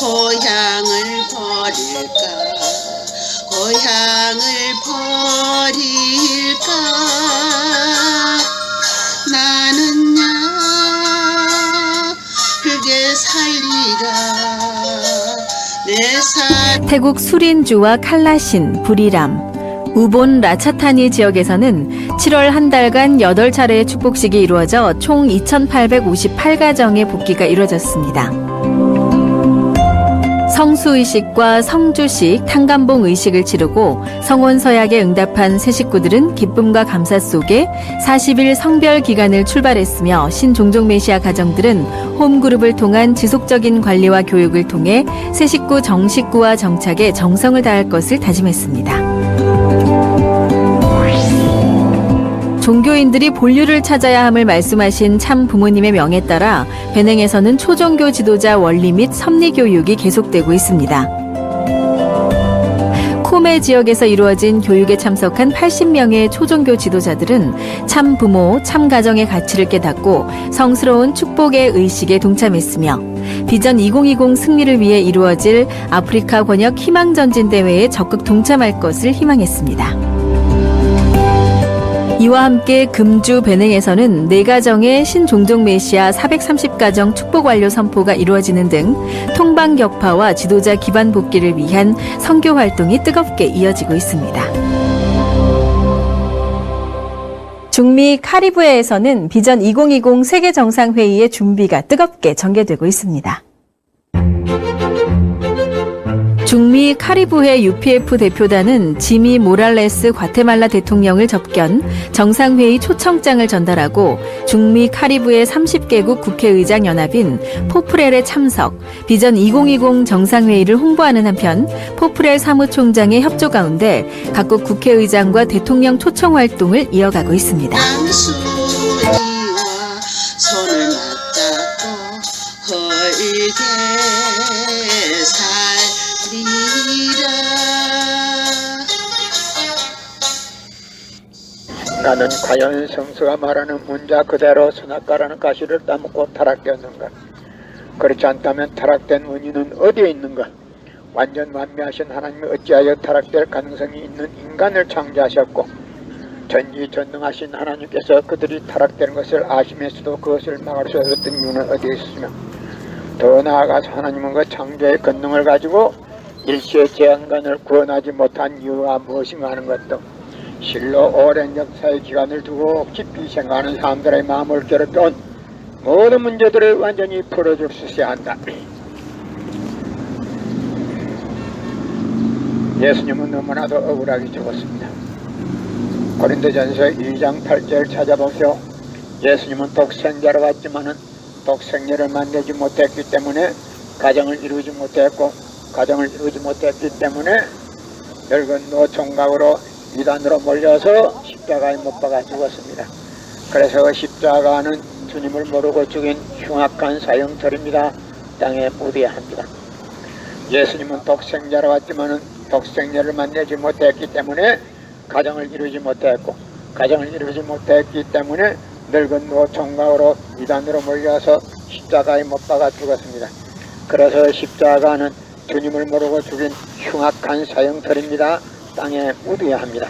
고향을 버릴까 고향을 버릴까 나는야 그게 살리라 내 살. 태국 수린주와 칼라신, 부리람, 우본 라차타니 지역에서는 7월 한 달간 8차례의 축복식이 이루어져 총 2,858가정의 복귀가 이루어졌습니다. 성수의식과 성주식, 탕감봉 의식을 치르고 성원 서약에 응답한 새 식구들은 기쁨과 감사 속에 40일 성별 기간을 출발했으며 신종종 메시아 가정들은 홈그룹을 통한 지속적인 관리와 교육을 통해 새 식구 정식구와 정착에 정성을 다할 것을 다짐했습니다. 종교인들이 본류를 찾아야 함을 말씀하신 참 부모님의 명에 따라 베냉에서는 초종교 지도자 원리 및 섭리 교육이 계속되고 있습니다. 코메 지역에서 이루어진 교육에 참석한 80명의 초종교 지도자들은 참 부모, 참 가정의 가치를 깨닫고 성스러운 축복의 의식에 동참했으며 비전 2020 승리를 위해 이루어질 아프리카 권역 희망전진 대회에 적극 동참할 것을 희망했습니다. 이와 함께 금주 베냉에서는 4가정의 신종종 메시아 430가정 축복 완료 선포가 이루어지는 등 통방격파와 지도자 기반 복귀를 위한 선교 활동이 뜨겁게 이어지고 있습니다. 중미 카리브해에서는 비전 2020 세계정상회의의 준비가 뜨겁게 전개되고 있습니다. 중미 카리브해 UPF 대표단은 지미 모랄레스 과테말라 대통령을 접견 정상회의 초청장을 전달하고 중미 카리브해 30개국 국회의장 연합인 포프렐에 참석, 비전 2020 정상회의를 홍보하는 한편 포프렐 사무총장의 협조 가운데 각국 국회의장과 대통령 초청 활동을 이어가고 있습니다. 양수리와 손을 맞잡고 헐게 나는 과연 성서가 말하는 문자 그대로 선악과라는 가시를 따먹고 타락되었는가? 그렇지 않다면 타락된 원인은 어디에 있는가? 완전 완미하신 하나님이 어찌하여 타락될 가능성이 있는 인간을 창조하셨고 전지전능하신 하나님께서 그들이 타락되는 것을 아시면서도 그것을 막을 수 없었던 이유는 어디에 있으며 더 나아가서 하나님은 그 창조의 권능을 가지고 일시의 재앙간을 구원하지 못한 이유가 무엇인가 하는 것도 실로 오랜 역사의 기간을 두고 깊이 생각하는 사람들의 마음을 괴롭혀온 모든 문제들을 완전히 풀어줄 수 있어야 한다. 예수님은 너무나도 억울하게 죽었습니다. 고린도전서 2장 8절 찾아보세요. 예수님은 독생자로 왔지만은 독생녀를 만나지 못했기 때문에 가정을 이루지 못했고 가정을 이루지 못했기 때문에 늙은 노총각으로 이단으로 몰려서 십자가에 못 박아 죽었습니다. 그래서 십자가는 주님을 모르고 죽인 흉악한 사형털입니다. 땅에 묻어야 합니다. 예수님은 독생자로 왔지만은 독생녀를 만나지 못했기 때문에 가정을 이루지 못했고 가정을 이루지 못했기 때문에 늙은 노총각으로 이단으로 몰려서 십자가에 못 박아 죽었습니다. 그래서 십자가는 주님을 모르고 죽인 흉악한 사형털입니다. 땅에 묻어야 합니다.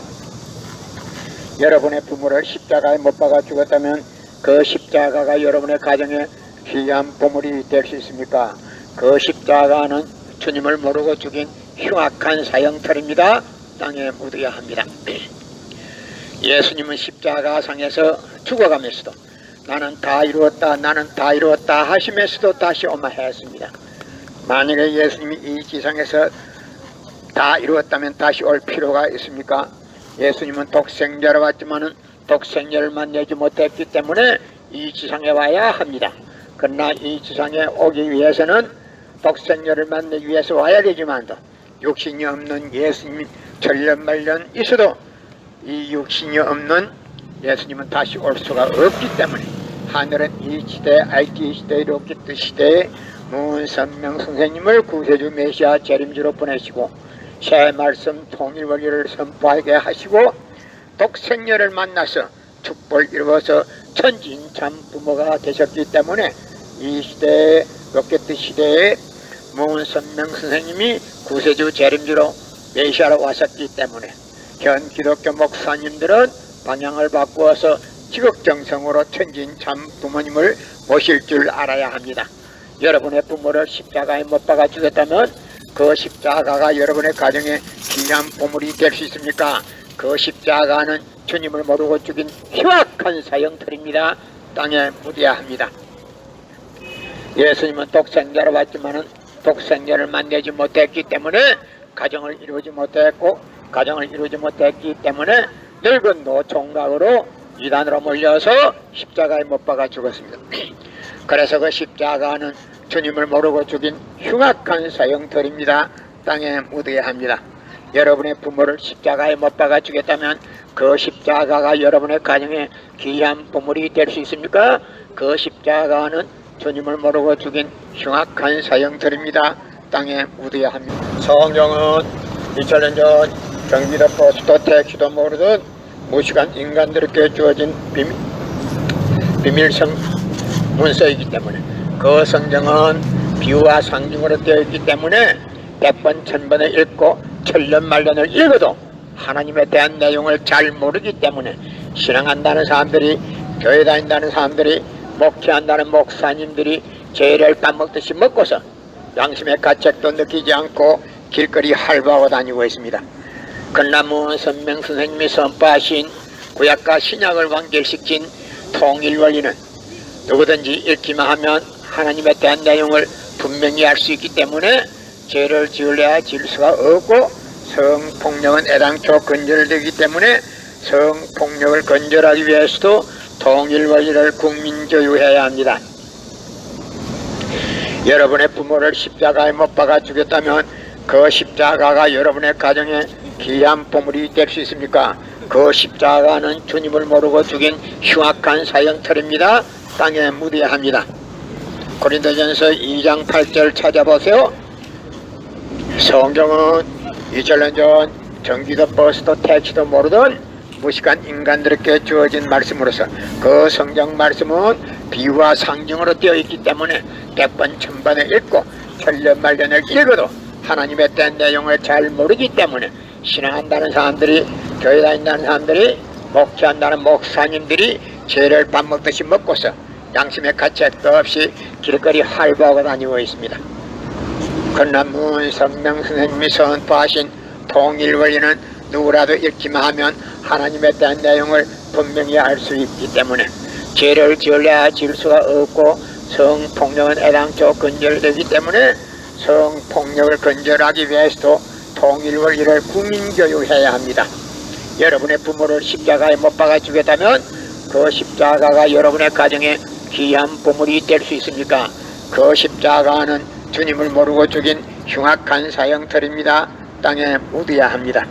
여러분의 부모를 십자가에 못 박아 죽었다면 그 십자가가 여러분의 가정에 귀한 보물이 될 수 있습니까? 그 십자가는 주님을 모르고 죽인 흉악한 사형털입니다. 땅에 묻어야 합니다. 예수님은 십자가상에서 죽어가면서도 나는 다 이루었다 나는 다 이루었다 하시면서도 다시 오마했습니다. 만약에 예수님이 이 지상에서 다 이루었다면 다시 올 필요가 있습니까? 예수님은 독생자로 왔지만은 독생자를 만나지 못했기 때문에 이 지상에 와야 합니다. 그러나 이 지상에 오기 위해서는 독생자를 만나기 위해서 와야 되지만도 육신이 없는 예수님이 천년만년 있어도 이 육신이 없는 예수님은 다시 올 수가 없기 때문에 하늘은 이 시대 IT 시대 로켓 시대에 문선명 선생님을 구세주 메시아 재림주로 보내시고 새 말씀 통일 원리를 선포하게 하시고 독생녀를 만나서 축복을 이루어서 천진참 부모가 되셨기 때문에 이 시대에 로켓 시대에 문선명 선생님이 구세주 재림주로 메시아로 왔었기 때문에 현 기독교 목사님들은 방향을 바꾸어서 지극정성으로 천진 참 부모님을 모실 줄 알아야 합니다. 여러분의 부모를 십자가에 못 박아 주겠다면 그 십자가가 여러분의 가정에 귀한 보물이 될 수 있습니까? 그 십자가는 주님을 모르고 죽인 흉악한 사형틀입니다. 땅에 묻어야 합니다. 예수님은 독생자로 왔지만은 독생자를 만나지 못했기 때문에 가정을 이루지 못했고, 가정을 이루지 못했기 때문에 늙은 노총각으로 이단으로 몰려서 십자가에 못 박아 죽었습니다. 그래서 그 십자가는 주님을 모르고 죽인 흉악한 사형틀입니다. 땅에 묻어야 합니다. 여러분의 부모를 십자가에 못 박아 주겠다면 그 십자가가 여러분의 가정에 귀한 보물이 될 수 있습니까? 그 십자가는 주님을 모르고 죽인 흉악한 사형틀입니다. 땅에 묻어야 합니다. 성경은 2000년 전 경기도 포스도 택시도 모르던 무식한 인간들에게 주어진 비밀성 문서이기 때문에, 그 성경은 비유와 상징으로 되어 있기 때문에 100번 1000번을 읽고 천년 말년을 읽어도 하나님에 대한 내용을 잘 모르기 때문에 신앙한다는 사람들이, 교회 다닌다는 사람들이, 목회한다는 목사님들이 죄를 따먹듯이 먹고서 양심의 가책도 느끼지 않고 길거리 할바하고 다니고 있습니다. 그러나 문선명 선생님이 선포하신 구약과 신약을 완결시킨 통일원리는 누구든지 읽기만 하면 하나님에 대한 내용을 분명히 알 수 있기 때문에 죄를 지으려야 지을 수가 없고, 성폭력은 애당초 건절되기 때문에 성폭력을 건절하기 위해서도 통일원리를 국민교육해야 합니다. 여러분의 부모를 십자가에 못 박아 주겠다면 그 십자가가 여러분의 가정에 귀한 보물이 될 수 있습니까? 그 십자가는 주님을 모르고 죽인 흉악한 사형틀입니다. 땅에 묻어야 합니다. 고린도전서 2장 8절 찾아보세요. 성경은 2000년 전 전기도 버스도 택시도 모르던 무식한 인간들에게 주어진 말씀으로서 그 성경 말씀은 비유와 상징으로 되어 있기 때문에 100번 1000번을 읽고 천년 말년을 읽어도 하나님에 대한 내용을 잘 모르기 때문에 신앙한다는 사람들이, 교회 다닌다는 사람들이, 목회한다는 목사님들이 죄를 밥 먹듯이 먹고서 양심의 가책도 없이 길거리 할보하고 다니고 있습니다. 그러나 문선명 선생님이 선포하신 통일원리는 누구라도 읽기만 하면 하나님에 대한 내용을 분명히 알 수 있기 때문에 죄를 지으려야 지을 수가 없고, 성폭력은 애당초 건절되기 때문에 성폭력을 건절하기 위해서도 통일원리를 국민교육해야 합니다. 여러분의 부모를 십자가에 못 박아 주겠다면 그 십자가가 여러분의 가정에 귀한 보물이 될 수 있습니까? 그 십자가는 주님을 모르고 죽인 흉악한 사형틀입니다. 땅에 묻어야 합니다.